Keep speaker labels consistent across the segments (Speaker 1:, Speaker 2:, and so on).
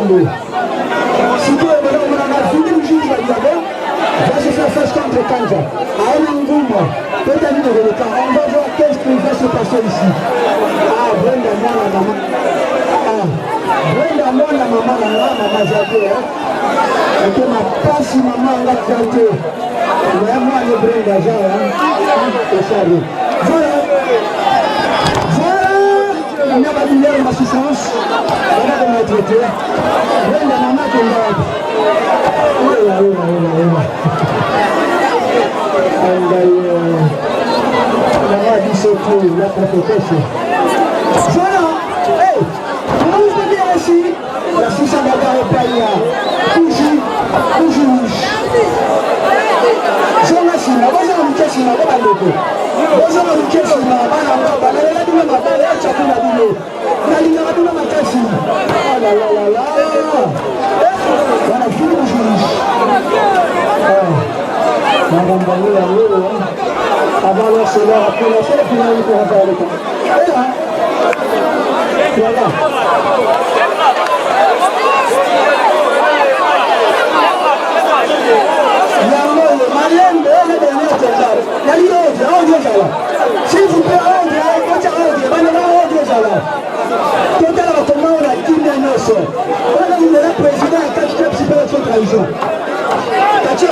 Speaker 1: Mando. Si tu es là, on a fini le juge d'abord. Va se faire face contre Kanja. À Ngouma. Peut-être que le temps. On va voir qu'est-ce qui va se passer ici. Ah, Brenda, maman. Ah, Brenda, maman, j'adore. Et ma passe, maman, la qualité. Mais moi, le Brenda, j'ai voilà. Il n'y a pas de lumière en assistance. On a de ma traité. Brenda, maman, qui est là. La dit c'est tout, la prophétie. Voilà, hey, vous pouvez dire ici, la Suisse à Bagarre et Païa, toujours. J'en ai si, moi j'en ai un si, moi j'en ai un si, moi j'en ai un si, moi avant la chaleur, après la chaleur, puis on va faire le temps. Et là, voilà. S'il vous plaît,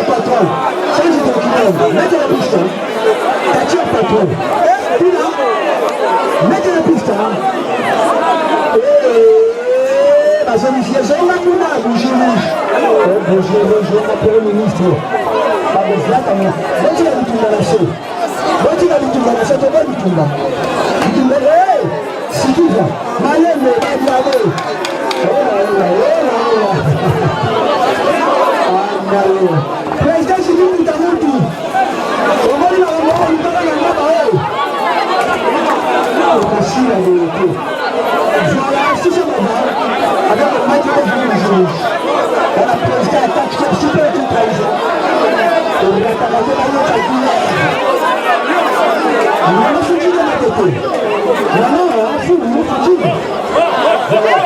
Speaker 1: patron, change ton client, mettez la piste. T'as patron. Et puis là, mettez la piste. La solution, c'est une amuna, bonjour, ma premier ministre. Pas de flatte, mais quand il a dit tout dans la chose, quand il a dit tout dans la chose, tu vas dire tout là. Tu dis, hé, si tu vas, malin, mais pas de aller. Président, je dis, nous t'avons tout. On va dire, on va dire, voici la vérité. Voilà, si c'est madame, avec le maître de juge, on a président attaque super toute trahison. On va t'arrêter dans notre calculaire. On a foutu de la côté. Vraiment, on a foutu. Voilà.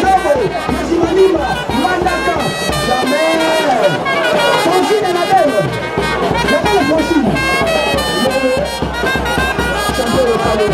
Speaker 1: Nobo, Nazimanima, Mandaka, jamais. Francine et Nadèle. Nadèle Francine. Nobo, champion de palais.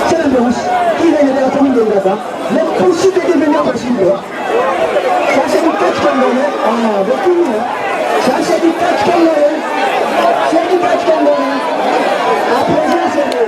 Speaker 1: C'est la danse qui gagne de la famille de là-bas. L'impossible de devenir possible. Ça c'est du catch congolais. Ah, beaucoup. Ça c'est du catch congolais. C'est du catch congolais. À présent c'est beau.